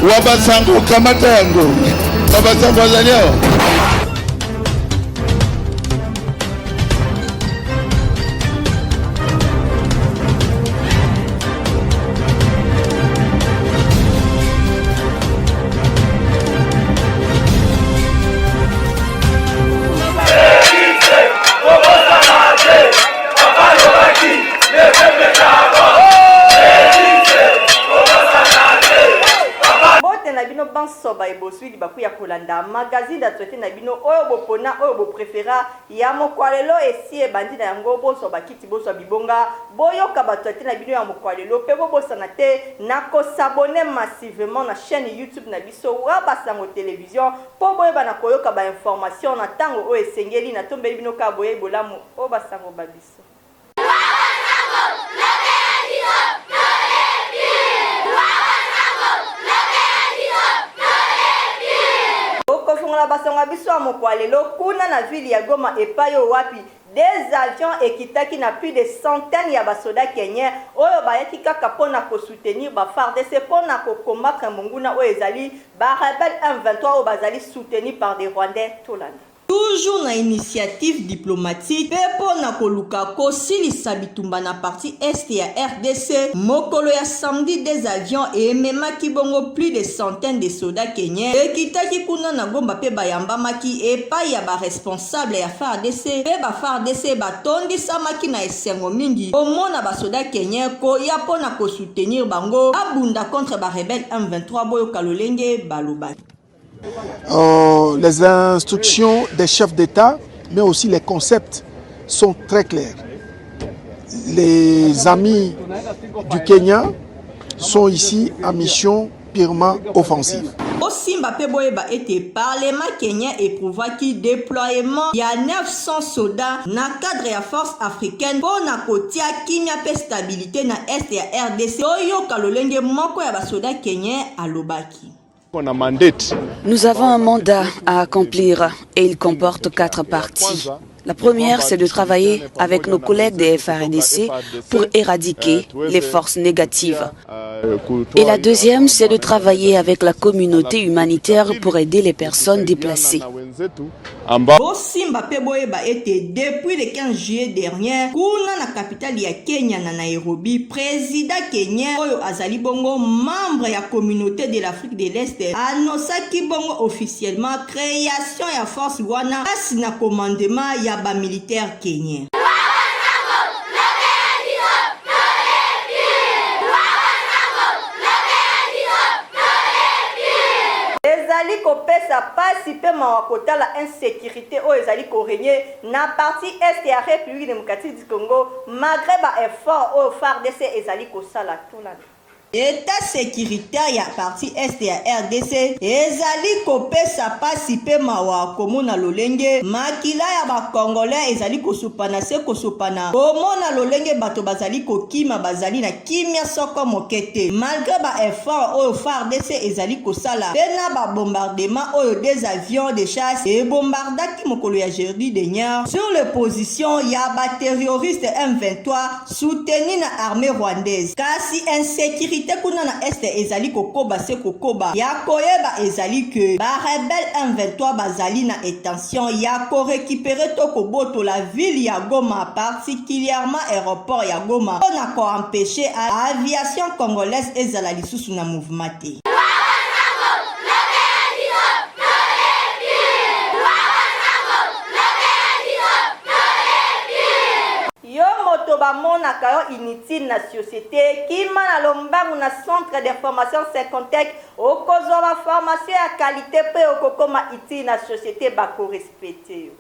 Wabasango kamata yango. Wabasango wazalio. magazine d'atouete na bino oyo bopona oyo bo préféra ya mokwalelo esi ebandi na yango boso bakiti boso bibonga boyoka batouete na bino ya mokwalelo pe bobosana te na kosabone massivement na chaîne YouTube na biso wa basango télévision po boyeba na koyoka ba information na tango oyo esengeli na tombeli bino ka boye bolamu o basango babiso. La basonga biso mokwalelo kuna na ville ya Goma epayo wapi des avions ekitaki na plus de centaines ya basoda kenyens oyo bayaki kaka pona ko soutenir ba FARDC pona ko combattre monguna oyo ezali ba rebelle M23 oyo bazali soutenu par des Rwandais tolanda. Toujours na initiative diplomatique pepo na koluka kosilisa bitumba na partie est ya RDC mokolo ya samedi des avions et ememaki bongo plus de centaines de soldats kenyens ekitaki kuna na Gomba pe bayambamaki epai ya ba responsable ya FARDC pe ba FARDC batondisamaki na esengo mingi omona ba soldats kenyens koya pona ko soutenir bango abunda contre ba rebelle M23 boyo kalolenge balobaki. Les instructions des chefs d'État, mais aussi les concepts sont très clairs. Les amis du Kenya sont ici en mission purement offensive. Osimba pe boyeba ete parlement kenyan éprouvaki déploiement ya 900 soldats na cadre ya force africaine pour na kotia kimia pe stabilité na est ya RDC oyo kalolenge moko ya ba soldats kenyans alobaki. Nous avons un mandat à accomplir et il comporte 4 parties. La première, c'est de travailler avec nos collègues des FARDC pour éradiquer les forces négatives. Et la deuxième, c'est de travailler avec la communauté humanitaire pour aider les personnes déplacées. Depuis le 15 juillet dernier, kuna na capitale ya Kenya na Nairobi, président kenyan oyo azali bongo membre ya communauté de l'Afrique de l'Est annoncaki bongo officiellement création ya force wana asi na commandement ya ba militaire kenyan. Ezali kopesa pasi pe mawakota la insécurité o ezali ko régner na partie est ya République démocratique du Congo malgré ba effort o FARDC ezali ko sala tula. État sécuritaire ya partie est ya RDC ezali kopesa pasi pe mawa komona lolenge makila ya ba congolais ezali kosupana se kosupana komona lolenge bato bazali kokima bazali na kimia soko mokete malgré ba effort oyo FARDC ezali kosala pe na ba bombardement oyo des avions de chasse et bombardaki mokolo ya jeudi dernier sur les positions ya ba terroristes M23 soutenus na armée rwandaise kasi insécurité kuna na est ezali kokoba se kokoba ya koyeba ezali que ba rebelle M23 bazali na intention ya ko récupérer to koboto la ville ya Goma particulièrement aéroport ya Goma on a ko empêcher aviation congolaise ezala lisusu na mouvement te. Mona kayo inutile na société qui mana lombangu na centre de formation Secontec au kozwa ba formation ya qualité pe okokoma utile na société ba ko respecter.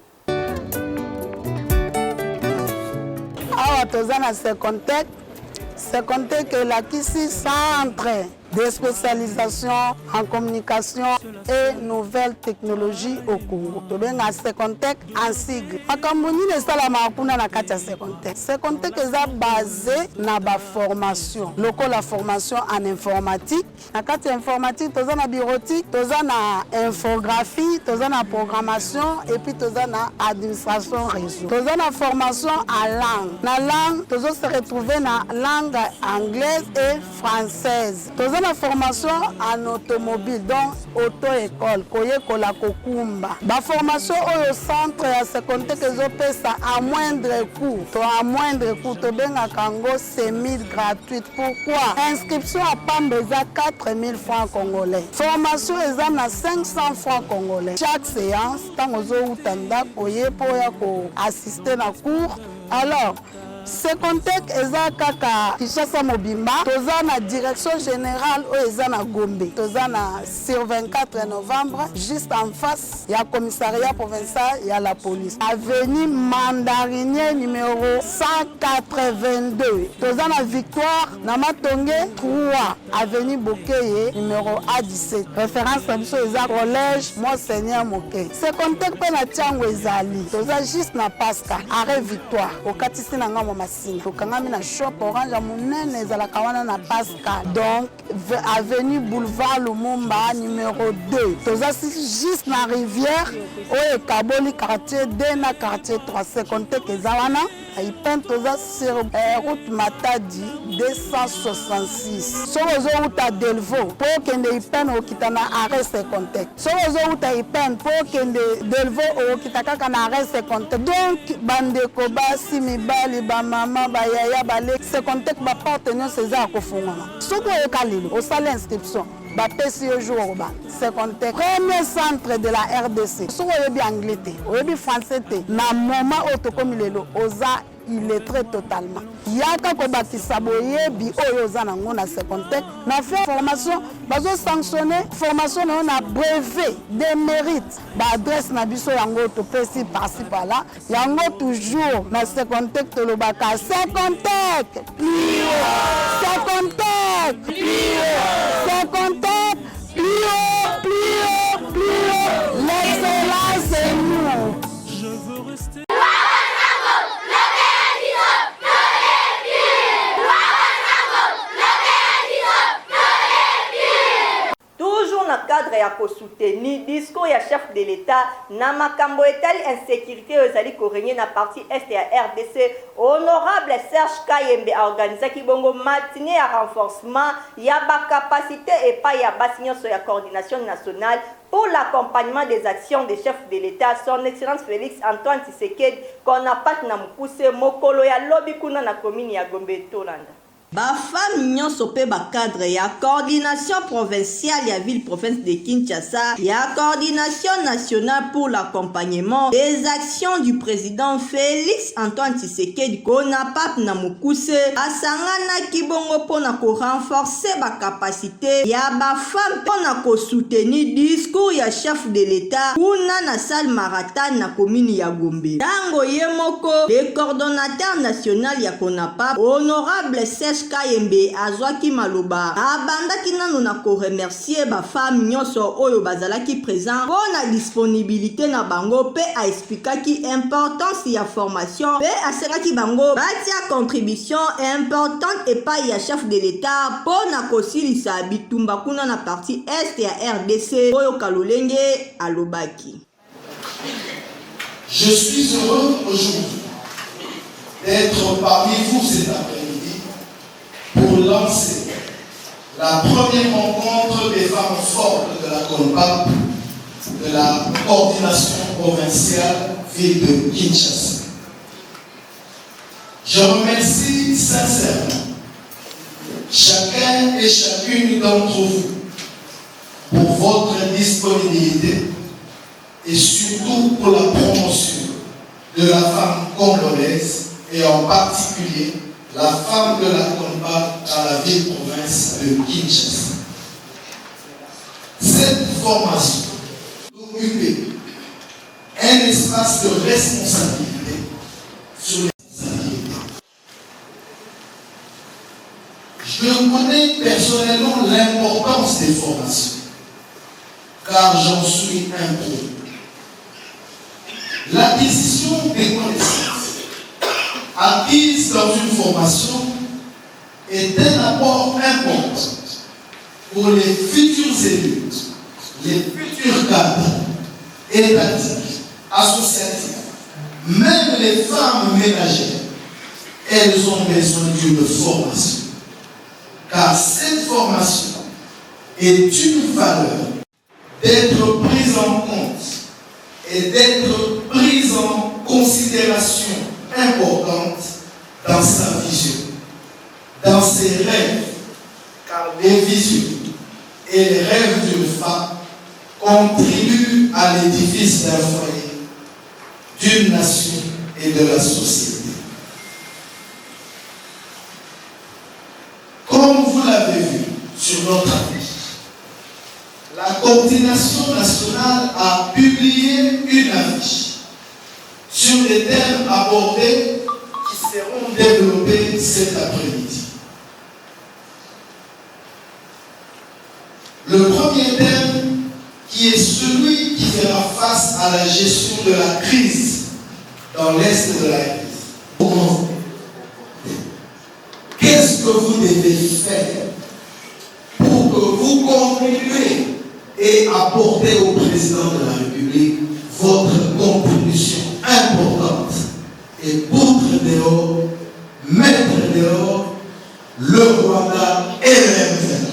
Awa tozana Secontec est la kisi centre de spécialisation en communication et nouvelles technologies au Congo. Tobenga Secontec en sigle. Makambuni ne sala makuna na kati ya Secontec. Secontec est basé na ba formation. Loko la formation en informatique. Na kati ya informatique, toza na bureautique, toza na infographie, toza na programmation et puis toza na administration réseau. Toza na formation en langue. Na langue, toza se retrouver na langue anglaise et française. Toza la formation en automobile, donc auto-école, koyekola kokumba. La formation au centre, c'est compté que ça à moindre coût. À moindre coût, tu as kango semi-gratuite. Pourquoi? Inscription à Pambeza 4000 francs congolais. Formation examen à 500 francs congolais. Chaque séance, tant aux outanda, koye pour assister à cours. Alors, ce contexte est kaka Kinshasa Mobimba, toza na direction générale au ezana Gombe, toza na sur 24 novembre juste en face il y a commissariat provincial, il y a la police. Avenue Mandarinier numéro 182. Toza na Victoire na Matonge 3 avenue Bokeye numéro A17. Référence à biso eza collège Monseigneur Moke. Ce contexte pe na tiango ezali. Toza juste na Pasca arrêt Victoire au katisi na ngamo masini. Tokangami na shop orange ya munene ezalaka wana na Pasca. Donc avenue Boulevard Lumumba numéro 2. Toza juste na rivière au Kaboli quartier 2 na quartier 3. Ce contexte ezawana Ipen toza sur route Matadi 266. So ozo uta Delvo pour kende Ipen okitana arrêt ce contexte. So ozo uta Ipen pour kende Delvo okitaka na arrêt ce contexte. Donc bandeko basi mibali ba mama ba yaya bale ce contexte ba partenaire César kofungana. Soko ekalilo au salle inscription. Bapesi au jour c'est contexte premier centre de la RDC. So oyebi anglais te, oyebi français te. Na moment otokomilelo oza illettré totalement. Yaka ko bakisa boyebi oyo oza nango na ce contexte. Na fait formation bazo sanctionner formation na brevet de mérite. Ba adresse na biso yango to pesi par-ci par-là. Yango toujours na ce contexte lo baka ce contexte. Ce contexte. Ce contexte. Plus haut, plus haut, plus haut. L'excellence c'est nous. Je veux rester. Toujours dans le cadre ya soutenir discours ya chef de l'État na makambo etali insécurité ezali korégner na partie est ya RDC. Honorable Serge Kayembe a organisé ki bongo matinée ya renforcement ya ba capacité et pas ya basignon sur la coordination nationale pour l'accompagnement des actions des chefs de l'État, son Excellence Félix Antoine Tshisekedi qu'on a pas na mupuse mokolo ya lobby kuna na commune ya Gombe Tolanda. Ba femme nyonso pe ba cadre ya coordination provinciale ya ville province de Kinshasa ya coordination nationale pour l'accompagnement des actions du président Félix Antoine Tshisekedi kona pap na mukuse asangana kibongo pona ko renforcer ba capacité ya ba femme pona ko soutenir discours ya chef de l'État kuna na salle Marathon na commune ya Gombe. Tango yemoko le coordonnateur national ya Konapap honorable Serge Kayembe azwaki maloba abandaki nanu na ko remercier ba femme nyonso oyo bazalaki présent pour la disponibilité na bango pe a expliquaki importance ya formation pe asengaki bango batia contribution importante et pas ya chef de l'État pour na kosilisa bitumba kuna na partie est ya RDC oyo Kalolenge alobaki. Je suis heureux aujourd'hui d'être parmi vous cet après-midi pour lancer la première rencontre des femmes fortes de la CONPAP, de la coordination provinciale ville de Kinshasa. Je remercie sincèrement chacun et chacune d'entre vous pour votre disponibilité et surtout pour la promotion de la femme congolaise et en particulier la femme de la CONPAP dans la ville-province de Kinshasa. Cette formation occupe un espace de responsabilité sur les responsabilités. Je connais personnellement l'importance des formations, car j'en suis un pro. L'acquisition des connaissances acquise dans une formation est un apport important pour les futurs élus, les futurs cadres étatiques, associatifs, même les femmes ménagères. Elles ont besoin d'une formation. Car cette formation est une valeur d'être prise en compte et d'être prise en considération importante dans sa vision, dans ses rêves, car les visions et les rêves d'une femme contribuent à l'édifice d'un foyer, d'une nation et de la société. Comme vous l'avez vu sur notre affiche, la coordination nationale a publié une affiche sur les thèmes abordés qui seront développés cet après-midi. Le premier thème, qui est celui qui fera face à la gestion de la crise dans l'Est de la crise. Qu'est-ce que vous devez faire pour que vous contribuiez et apporter au président de la République votre contribution importante et poutre dehors, mettre dehors le Rwanda et le M23.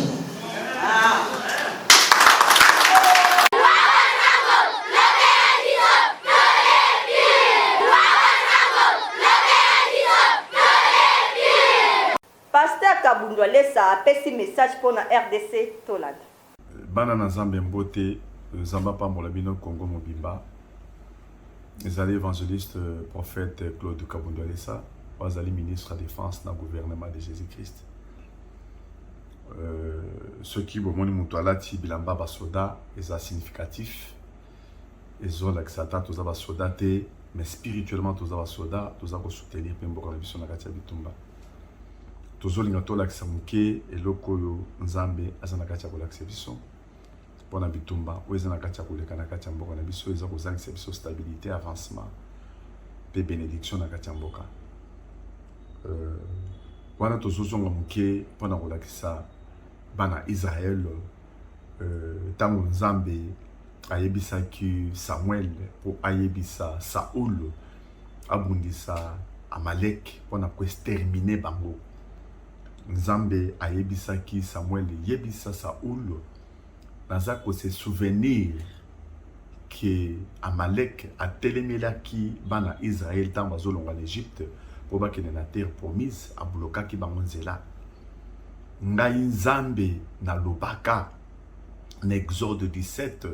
Pasteur Kabundwa Lesa apesi message pour la RDC Tolad. Bana na Nzambe mbote Nzamba pambola bino Congo mobimba. Ezali évangéliste prophète Claude Kabundwa Lesa, wazali ministre de la défense dans le gouvernement de Jésus-Christ. Ce qui bomoni mutu alati bilamba basoda eza significatif. Ezola kisata toza basoda te, mais spirituellement toza basoda, toza ko soutenir pe mboka na biso na kati ya bitumba. Tozolinga tolakisa muke eloko oyo Nzambe aza na kati ya kolakisa biso mpona bitumba oyo eza na kati ya koleka na kati ya mboka na biso eza kozangisa biso stabilité, avancement pe bénédiction na kati ya mboka. Wana tozozonga muke mpona kolakisa bana Israël ntango Nzambe ayebisaki Samuel po ayebisa Saoul abundisa Amalek mpona koexterminer bango. Nzambe ayebisaki Samuel yebisa Saoul naza ko se souvenir que Amalek a telemelaki bana Israël tant bazolonga en Égypte pour bakene na terre promise abulokaki bango nzela. Ngai Nzambe na lobaka na Exode 17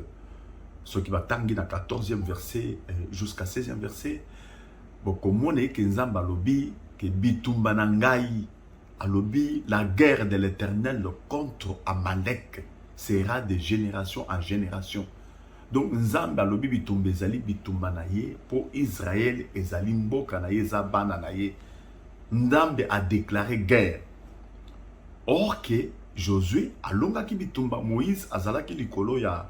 ce qui va tangi na 14e verset jusqu'à 16e verset bokomone ke Nzambe alobi ke bitumba na ngai alobi la guerre de l'Éternel contre Amalek sera de génération en génération. Donc Nzambe alobi bitumba ezali bitumba na ye pour Israël ezali mboka na ye za bana na ye. Nzambe a déclaré guerre. Or que Josué alongaki bitumba, Moïse azalaki likolo ya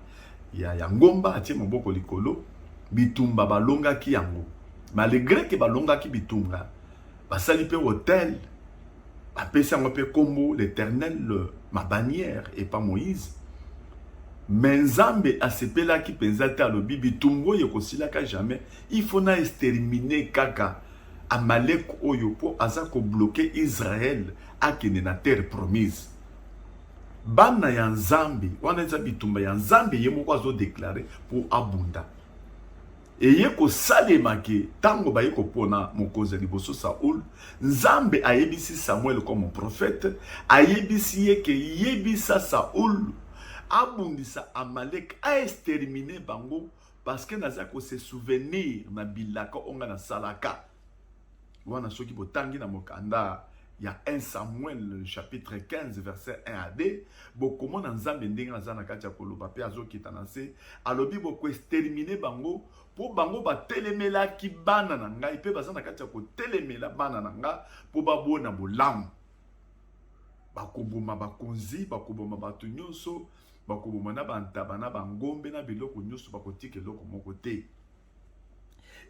ngomba atie moboko likolo bitumba balongaki yango. Malgré que balongaki bitumba basali pe hôtel apesa ngope kombo l'Éternel ma bannière et pas Moïse. Mais Nzambe asepelaki penza te alobi bitumbo yekosilaka jamais. Il faut na exterminer kaka Amalek oyo po aza ko bloquer Israël akene na terre promise. Bana ya Nzambe wana eza bitumba ya Nzambe ye moko azo déclarer pour abunda. Et yeko salema ke tango ba yeko pona mokozi liboso Saoul, Nzambe ayebisi Samuel comme prophète, ayebisi ye ke yebisa Saoul abundisa Amalek a exterminer bango parce que naza ko se souvenir na bilaka onga na salaka. Wana soki botangi na mokanda ya 1 Samuel chapitre 15 verset 1 à 2 bokomo na Nzambe ndenge naza na kati ya koloba pe azokita na se alobi boko exterminer bango po bango ba telemela ki bana na ngai pe baza na kati ya ko telemela bana na nga po babona bolamu bakoboma bakonzi bakoboma bato nyonso bakoboma na bantaba na bangombe na biloko nyonso bakotika eloko moko te.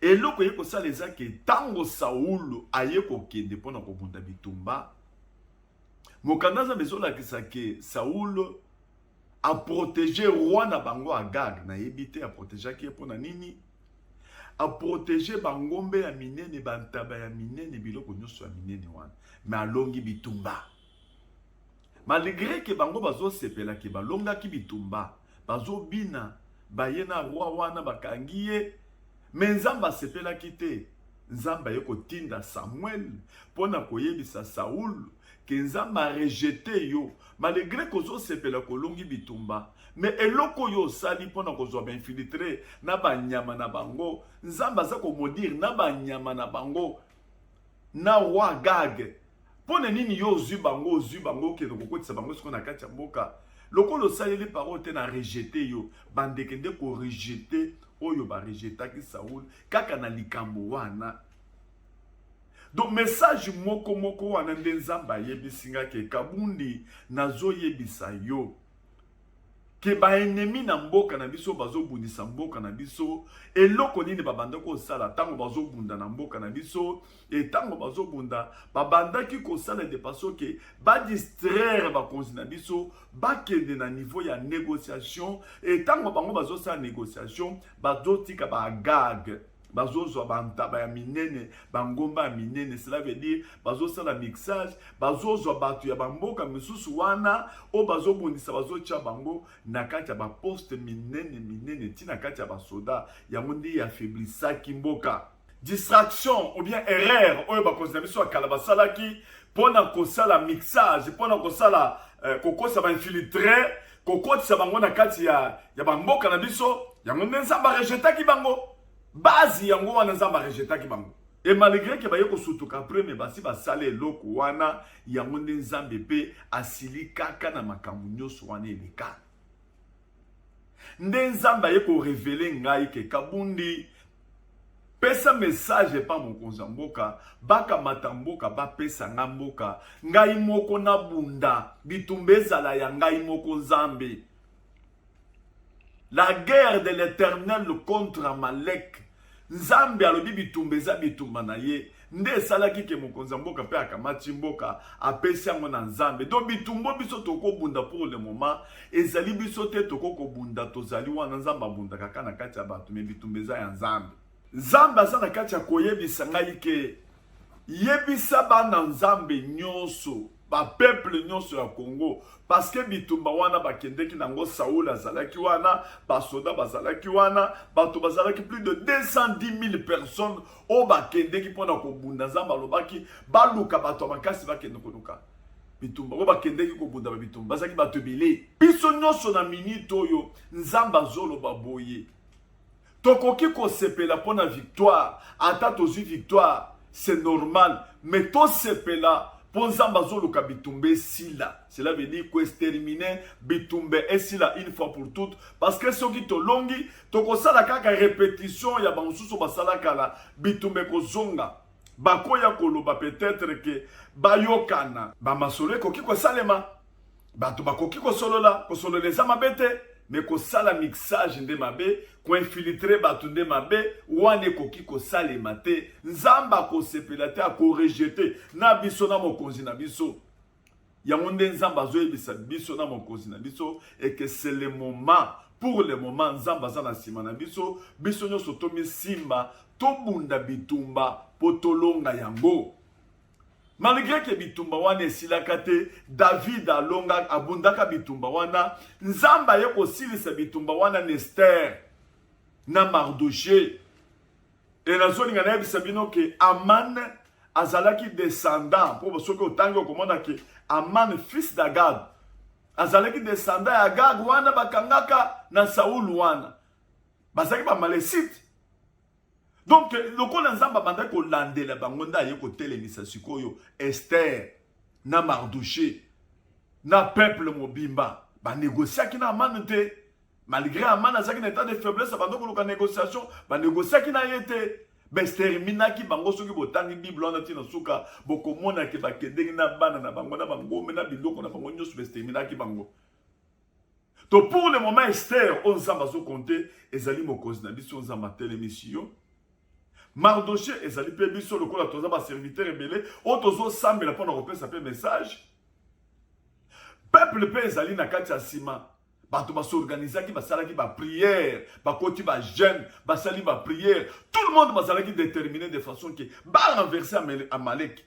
Eloko yeko sala eza ke tango Saoul ayeko kende pona kobunda bitumba mokanda za bezolakisa ke Saoul a protégé roi na bango Agag na yebite a protégé ki pona nini a protégé bangombe ya minene bantaba ya minene biloko nyonso ya minene wana mais alongi bitumba malgré que bango bazo sepela ke balonga ki bitumba bazo bina bayena roi wana bakangiye mais nzamba sepela kite nzamba yeko tinda Samuel pona koyebisa Saoul que nzamba rejeté yo malgré kozo sepela kolongi bitumba mais eloko yo sali pona kozo ba infiltré na banyama na bango nzamba za ko modire na banyama na bango na roi Gag pona nini yo zui bango ke kokotisa bango siko na kati ya mboka lokolo saleli parole te na rejeté yo bandeke nde ko rejeté oyo ba rejeta ki Saoul kaka na likambo wana. Donc message moko wana nde nzamba yebisinga ke kabundi nazo yebisa yo ke ba ennemi na mboka na biso bazo bundisa mboka na biso eloko nini babanda ko sala tango bazo bunda na mboka na biso et tango bazo bunda babanda ki ko sala de paso ke ba distraire ba konzi na biso ba kende na niveau ya négociation et tango bango bazo sala négociation bazo tika ba Gag bazo zo bantaba ya minene bangomba ya minene, cela veut dire bazo sala mixage bazo zo batu ya bamboka misusu wana o bazo bundisa bazo tia bango na kati ya ba poste minene tina kati ya ba soda ya mundi ya faiblissa kimboka. Distraction ou bien erreur oyo ba konzina biso akala basalaki pona kosala mixage pona kosala kokosa ba infiltré kokotisa bango na kati ya bamboka na biso yango nzamba rejetaki bango base yango wana nzamba rejetaki bango et malgré que baye ko sutuka après mais basi basale eloko wana yango nde nzambe pe asili kaka na makambo nyonso wana eleka nde nzamba ye ko révéler ngai ke kabundi pesa message pa mokonza mboka baka matamboka ba pesa nga mboka ngai moko na bunda bitumbezala ya ngai moko nzambe. La guerre de l'Éternel contre Amalek. Nzambe alobi bitumbeza bitumba na ye. Nde salaki ke mokonza mboka pe akamati mboka apesi yango na nzambe. Donc bitumbo biso toko bunda pour le moment. Ezali biso te toko ko bunda tozali wana nzamba bunda kaka na kati ya batu me bitumbeza ya nzambe. Nzambe aza na kati ya koyebisa ngai ke yebisa bana nzambe nyonso ba peuple nyonso ya Congo parce que bitumba wana bakendeki nango Saoul azalaki wana basoda bazalaki wana bato bazalaki plus de 210 000 personnes o bakendeki pona ko bunda nzamba lobaki baluka bato makasi bakende konuka bitumba o bakendeki ko bunda bitumba bazaki bato bile biso nyonso na minute oyo nzamba zolo baboye tokoki ko sepela pona victoire ata tozi victoire c'est normal mais to sepela Ponzamba zoluka bitumbe sila. Cela veut dire qu'exterminer bitumbe sila une fois pour toutes. Parce que ce qui te longi, toko sala kaka répétition ya bansuso basala kala bitumbe ko zonga. Bako ya koloba peut-être que bayokana. Ba masole koki ko salema. Bato bakoki ko solola, ko sololeza mabete. Mais ko sala mixage nde mabe, ko infiltrer batu nde mabe, wane koki ko sale mate, nzamba ko sepelate a ko rejeter na biso na mokonzi na biso. Yango nde nzamba zo yebisa biso na mokonzi na biso et que c'est le moment pour le moment nzamba za na sima na biso, biso nyonso tomi simba, to bunda bitumba potolonga yango. Malgré que bitumba wana esilaka te, David alonga abundaka bitumba wana, nzamba ye kosilisa bitumba wana Esther na Mardoché. Et nazolinga na yebisa bino ke Aman azalaki descendant, pour soki otangi okomona ke Aman fils d'Agag azalaki descendant ya Agag wana bakangaka na Saoul wana. Bazalaki ba malécite. Donc, le ko nzamba banda ko landela bangonda ye ko telemisa sikoyo Esther na Mardoché na peuple mobimba ba négocier ki na Aman te malgré Aman azaki na état de faiblesse banda ko luka négociation ba négocier ki na yete ba exterminaki bango soki botangi Bible na tina suka bokomona ke ba kendeki na bana na bango na bango mena biloko na bango nyoso ba exterminaki bango. To pour le moment Esther on nzamba zo compter ezali mokozi na biso nzamba télémission Mardoché ezali pe biso lokola toza ba serviteur rebelle otozo sambela pona kopesa pe message peuple pe ezali na kati ya sima bato ba s'organisaki basalaki ba prière bakoti ba jeûne basali ba prière tout le monde basalaki déterminé de façon que ba renverser Amalek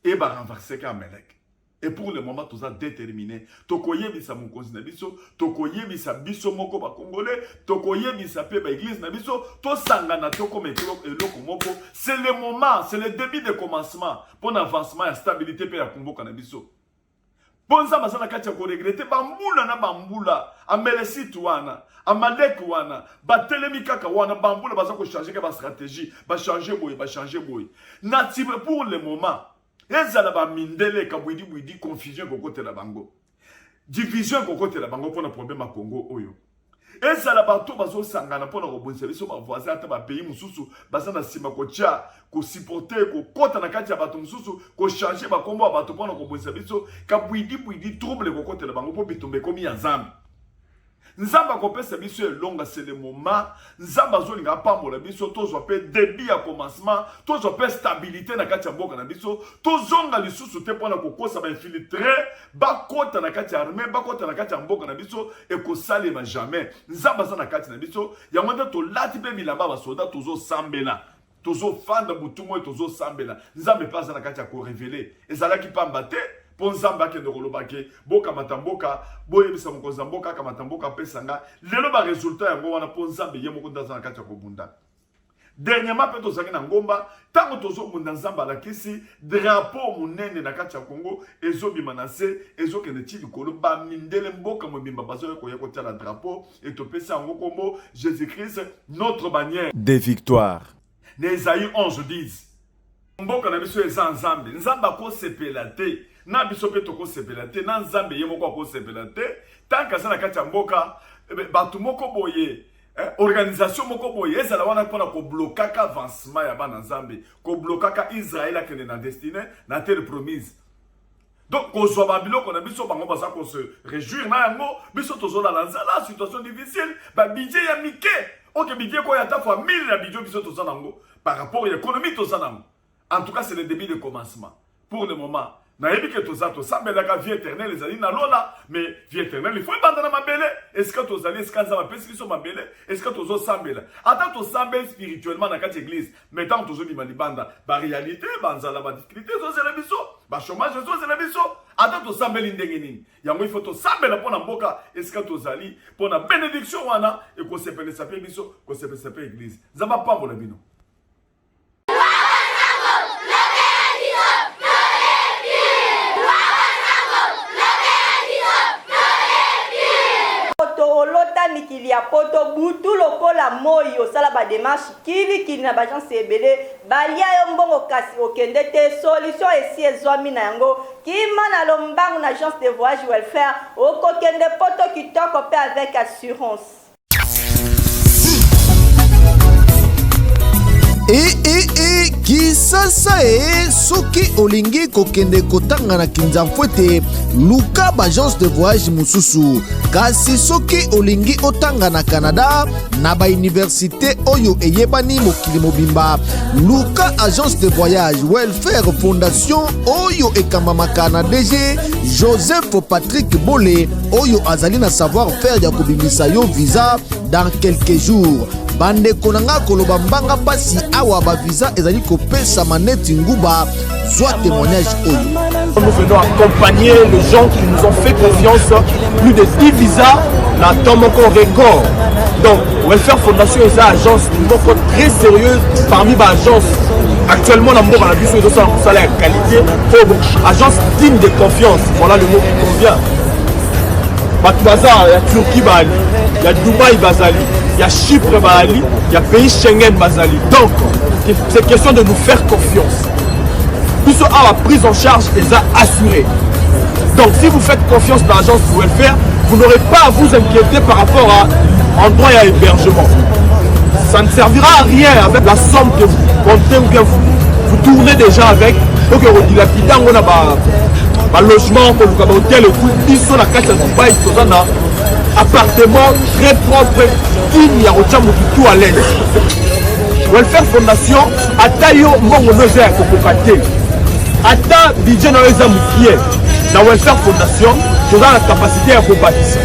et ba renverser Amalek Et pour le moment, tout ça déterminé. Tokoye bisa mukonzi na biso, tokoye bisa biso moko ba Congolais, tokoye bisa pe ba église na biso, to sangana toko metelo eloko moko. C'est le moment, c'est le début de commencement pour l'avancement et la stabilité pe ya Congo na biso. Bonza masana kati ya ko regretter bambula na bambula, amelesi tuana, amalek wana, batelemi kaka wana bambula baza ko changer ka ba stratégie, ba changer boy. Natibe pour le moment. Ezala ba mindele ka bwidi confusion ko côté la bango. Division ko côté la bango pour le problème à Congo oyo. Ezala ba to bazo sangana pour na robonisa biso ba voisin ata ba pays mususu baza na sima ko tia ko supporter ko kota na kati ya bato mususu ko changer ba kombo bato pour na robonisa biso ka bwidi trouble ko côté la bango pour bitombe komi ya nzambe. Nzamba kopesa biso longa c'est le moment nzamba zolinga pambola biso tozwa pe début ya commencement tozwa pe stabilité na kati ya mboka na biso tozonga lisusu te pona kokosa ba infiltrer bakota na kati ya armée bakota na kati ya mboka na biso e ko salema jamais nzamba za na kati na biso ya mwanda to lati pe bilamba ba soda tozo sambela tozo fanda butumo tozo sambela nzambe pasa na kati ya ko révéler ezala ki pamba te pour Nzamba ke ndolobake boka matamboka boye bisa mukonza mboka ka matamboka pesanga lelo ba résultat yango wana pour Nzambe ye moko ndaza na kati ya kobunda dernièrement pe tozaki na ngomba tango tozo bunda Nzamba la kisi drapeau munene na kati ya Congo ezobima na se ezokende ti likolo ba mindele mboka mobimba bazo ko yeko tala drapeau et to pesa yango kombo Jésus-Christ notre bannière des victoires. Nésaïe 11:10 mboka na biso eza Nzambe Nzamba ko sepela te na biso pe toko sepela te na Nzambe ye moko ko sepela te tant que ça na kati ya mboka batu moko boye organisation moko boye ezala wana pona ko blokaka avancement ya bana Nzambe ko blokaka Israël akende na destinée na terre promise. Donc ko zo ba biloko na biso bango basa ko se réjouir na yango biso tozola na la situation difficile ba budget ya mike OK budget ko ya ta fois 1000 na budget biso tozana ngo par rapport à l'économie tozana ngo. En tout cas c'est le début de commencement pour le moment. Na yebi ke tozato sambelaka vie éternelle ezali na lola mais vie éternelle il faut bandana mabele est-ce que tozali est-ce que nzamba pesi biso mabele est-ce que tozo sambela ata to sambel spirituellement na kati église mais tant tozo bima libanda ba réalité banzala ba difficulté zozela biso ba chômage zozela biso ata to sambeli ndenge nini yango il faut to sambela pona mboka est-ce que tozali pona bénédiction wana et ko sepele sape biso ko sepele sape église nzamba pambola bino. olota mikili ya poto butu lokola moi osala ba démarche kili na bagence ebele balia yo mbongo kasi okende te solution esi ezwami na yango kima na lombangu na agence de voyage welfare okokende poto kitoko pe avec assurance. Kisasa soki olingi kokende kotanga na kinzamfwete luka bagence de voyage mususu kasi soki olingi otanga na Canada na ba université oyo eyebani mokili mobimba luka agence de voyage welfare fondation oyo ekambamaka na DG Joseph Patrick Bole oyo azali na savoir faire ya kobimisa yo visa dans quelques jours. Bande konanga koloba mbanga pasi awa ba visa ezali kopesa maneti nguba soit témoignage oyo. Nous venons accompagner les gens qui nous ont fait confiance, plus de 10 visas na Tomoko record. Donc Welfare Fondation est une agence très sérieuse parmi les agences actuellement dans le monde biso de salaire qualité, agence digne de confiance. Voilà le mot qui convient. Batouazar, il y a Turquie Bali, il y a Dubaï Bazali, il y a Chypre Bali, il y a pays Schengen Bazali. Donc, c'est question de nous faire confiance. Tout ça a la prise en charge et ça assuré. Donc, si vous faites confiance dans l'agence de welfare, vous n'aurez pas à vous inquiéter par rapport à endroit et à hébergement. Ça ne servira à rien avec la somme que vous comptez ou bien vous tournez déjà avec. Donc, on a logement, hôtel et tout, ils sont la carte de Dubaï, ils sont dans appartement très propre, digne, il y a tout à l'aise. Welfare Fondation, Atayo Mongonoze à Kokokate, Ata Bidjan Noeza Moukier, dans Welfare Fondation, nous avons la capacité à bâtir.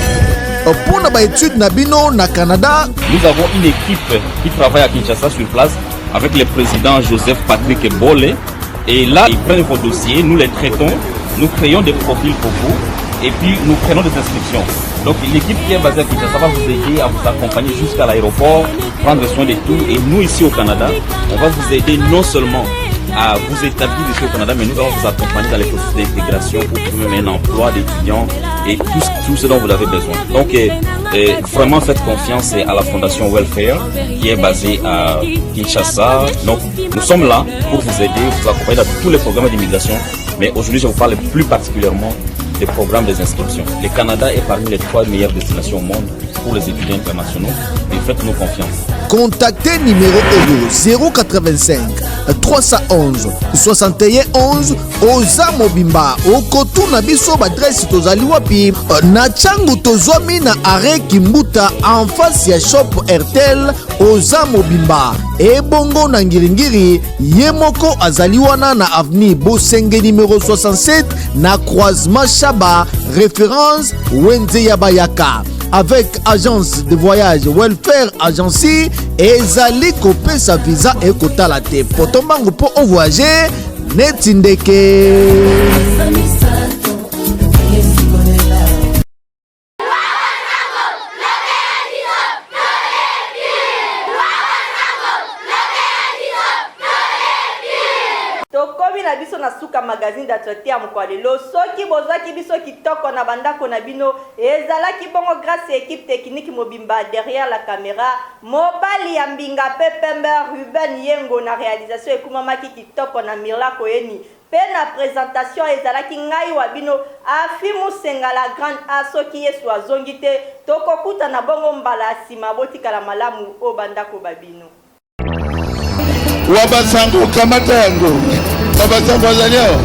Pour la étude Nabino na Canada, nous avons une équipe qui travaille à Kinshasa sur place avec le président Joseph Patrick Bole. Et là, ils prennent vos dossiers, nous les traitons nous créons des profils pour vous et puis nous prenons des inscriptions. Donc l'équipe qui est basée à Kinshasa va vous aider à vous accompagner jusqu'à l'aéroport, prendre soin de tout. Et nous ici au Canada, on va vous aider non seulement à vous établir ici au Canada, mais nous allons vous accompagner dans les processus d'intégration pour trouver un emploi d'étudiants et tout ce dont vous avez besoin. Donc vraiment faites confiance à la Fondation Welfare qui est basée à Kinshasa. Donc nous sommes là pour vous aider, vous accompagner dans tous les programmes d'immigration. Mais aujourd'hui je vous parle plus particulièrement des programmes des inscriptions. Le Canada est parmi les 3 meilleures destinations au monde pour les étudiants internationaux et faites-nous confiance. Contactez numéro 085 311 61 11 Oza Mobimba okotuna biso badresse tozali wapi na changu tozwami na arrêt Kimbuta en face ya shop Airtel Oza Mobimba ebongo na ngiringiri ye moko azali wana na avenue Bosenge numéro 67 na croisement Chaba référence Wenze Yabayaka. Avec agence de voyage Welfare Agency ezali kopesa visa et kotala te potombango po on voyager netindeke. tokomi na biso na suka magazine d'actualité ya mokwalelo soki bozwaki biso kitoko na bandako na bino ezalaki bongo grâce à équipe technique mobimba derrière la caméra mobali ya mbinga pe pembe Ruben Yengo na réalisation ekumamaki kitoko na Mirla Koyeni pe na présentation ezalaki ngai wa bino Afi Musenga la grande asoki yesu azongi te tokokuta na bongo mbala sima botikala malamu o bandako babino Wabasango kamata yango. Wabasango azali awa.